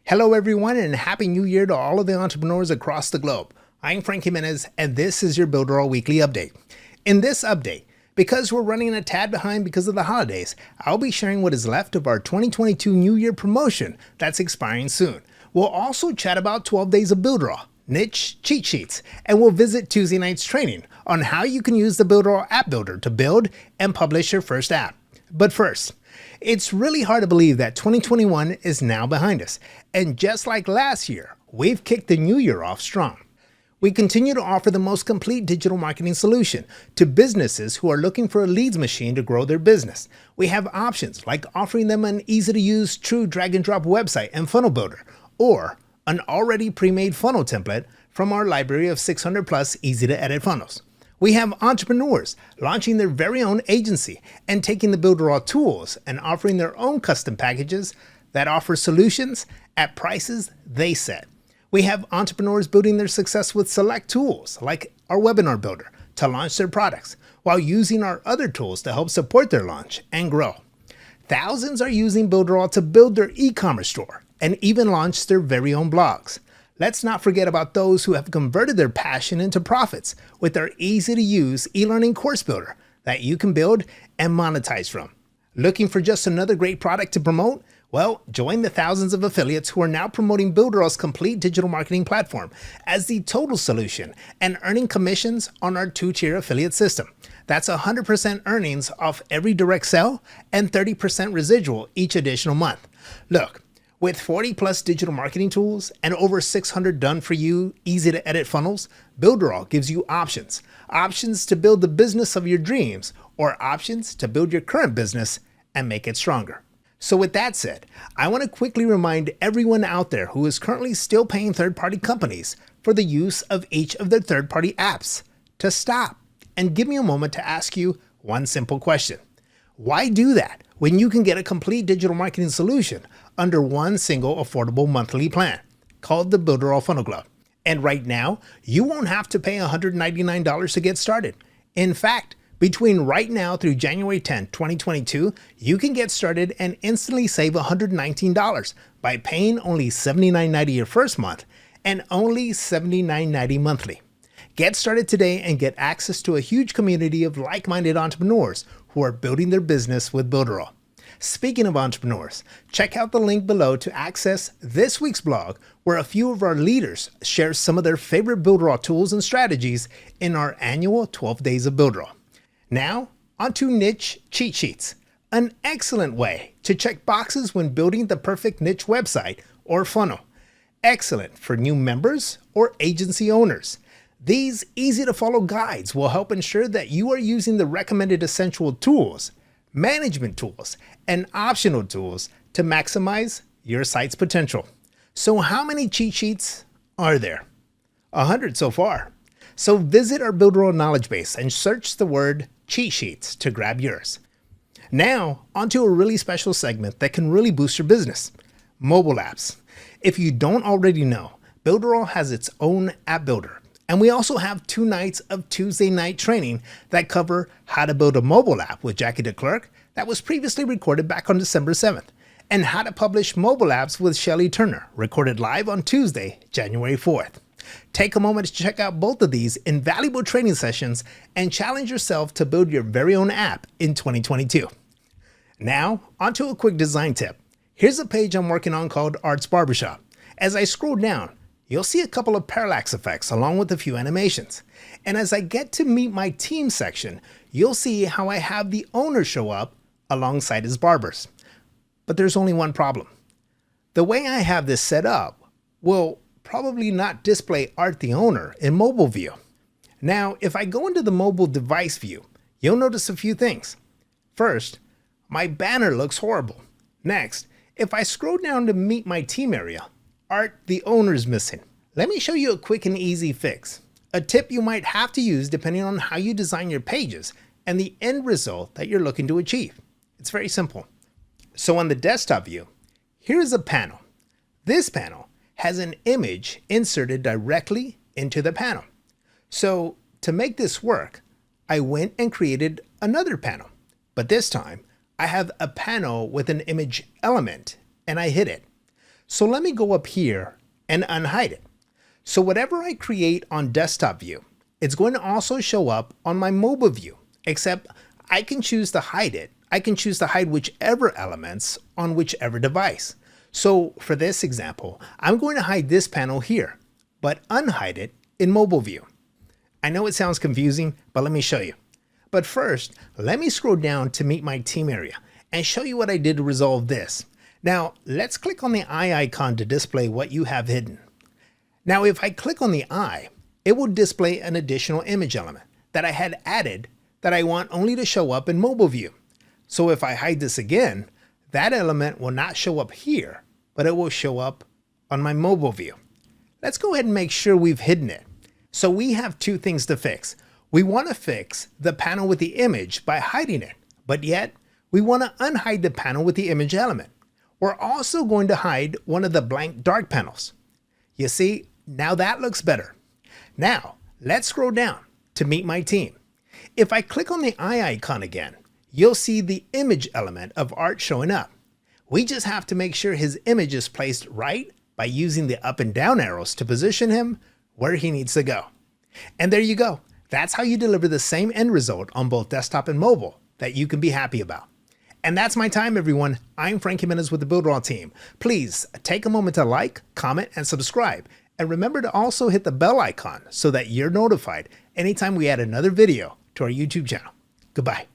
Hello everyone and Happy New Year to all of the entrepreneurs across the globe. I'm Frank Jimenez and this is your Builderall Weekly Update. In this update, because we're running a tad behind because of the holidays, I'll be sharing what is left of our 2022 New Year promotion that's expiring soon. We'll also chat about 12 days of Builderall, niche cheat sheets, and we'll visit Tuesday night's training on how you can use the Builderall app builder to build and publish your first app. But first, it's really hard to believe that 2021 is now behind us, and just like last year, we've kicked the new year off strong. We continue to offer the most complete digital marketing solution to businesses who are looking for a leads machine to grow their business. We have options like offering them an easy-to-use true drag-and-drop website and funnel builder, or an already pre-made funnel template from our library of 600 plus easy-to-edit funnels. We have entrepreneurs launching their very own agency and taking the Builderall tools and offering their own custom packages that offer solutions at prices they set. We have entrepreneurs building their success with select tools like our webinar builder to launch their products while using our other tools to help support their launch and grow. Thousands are using Builderall to build their e-commerce store and even launch their very own blogs. Let's not forget about those who have converted their passion into profits with our easy-to-use e-learning course builder that you can build and monetize from. Looking for just another great product to promote? Well, join the thousands of affiliates who are now promoting Builderall's complete digital marketing platform as the total solution and earning commissions on our two-tier affiliate system. That's 100% earnings off every direct sale and 30% residual each additional month. Look, with 40 plus digital marketing tools and over 600 done for you easy to edit funnels, Builderall gives you options. Options to build the business of your dreams or options to build your current business and make it stronger. So with that said, I want to quickly remind everyone out there who is currently still paying third-party companies for the use of each of their third-party apps to stop and give me a moment to ask you one simple question. Why do that when you can get a complete digital marketing solution under one single affordable monthly plan called the Builderall Funnel Club? And right now, you won't have to pay $199 to get started. In fact, between right now through January 10, 2022, you can get started and instantly save $119 by paying only $79.90 your first month and only $79.90 monthly. Get started today and get access to a huge community of like-minded entrepreneurs who are building their business with Builderall. Speaking of entrepreneurs, check out the link below to access this week's blog where a few of our leaders share some of their favorite Builderall tools and strategies in our annual 12 Days of Builderall. Now, onto niche cheat sheets, an excellent way to check boxes when building the perfect niche website or funnel. Excellent for new members or agency owners. These easy-to-follow guides will help ensure that you are using the recommended essential tools, management tools, and optional tools to maximize your site's potential. So how many cheat sheets are there? 100 so far. So visit our Builderall knowledge base and search the word cheat sheets to grab yours. Now, onto a really special segment that can really boost your business, mobile apps. If you don't already know, Builderall has its own app builder. And we also have 2 nights of Tuesday night training that cover how to build a mobile app with Jackie DeClerc that was previously recorded back on December 7th, and how to publish mobile apps with Shelly Turner, recorded live on Tuesday, January 4th. Take a moment to check out both of these invaluable training sessions and challenge yourself to build your very own app in 2022. Now, onto a quick design tip. Here's a page I'm working on called Arts Barbershop. As I scroll down, you'll see a couple of parallax effects along with a few animations. And as I get to meet my team section, you'll see how I have the owner show up alongside his barbers. But there's only one problem. The way I have this set up will probably not display Art the owner in mobile view. Now, if I go into the mobile device view, you'll notice a few things. First, my banner looks horrible. Next, if I scroll down to meet my team area, Art the owner is missing. Let me show you a quick and easy fix. A tip you might have to use depending on how you design your pages and the end result that you're looking to achieve. It's very simple. So on the desktop view, here's a panel. This panel has an image inserted directly into the panel. So to make this work, I went and created another panel, but this time I have a panel with an image element and I hit it. So let me go up here and unhide it. So whatever I create on desktop view, it's going to also show up on my mobile view, except I can choose to hide it. I can choose to hide whichever elements on whichever device. So for this example, I'm going to hide this panel here, but unhide it in mobile view. I know it sounds confusing, but let me show you. But first, let me scroll down to Meet My Team area and show you what I did to resolve this. Now, let's click on the eye icon to display what you have hidden. Now, if I click on the eye, it will display an additional image element that I had added that I want only to show up in mobile view. So if I hide this again, that element will not show up here, but it will show up on my mobile view. Let's go ahead and make sure we've hidden it. So we have two things to fix. We want to fix the panel with the image by hiding it, but yet we want to unhide the panel with the image element. We're also going to hide one of the blank dark panels. You see, now that looks better. Now, let's scroll down to Meet My Team. If I click on the eye icon again, you'll see the image element of Art showing up. We just have to make sure his image is placed right by using the up and down arrows to position him where he needs to go. And there you go. That's how you deliver the same end result on both desktop and mobile that you can be happy about. And that's my time, everyone. I'm Frank Jimenez with the Builderall team. Please take a moment to like, comment, and subscribe. And remember to also hit the bell icon so that you're notified anytime we add another video to our YouTube channel. Goodbye.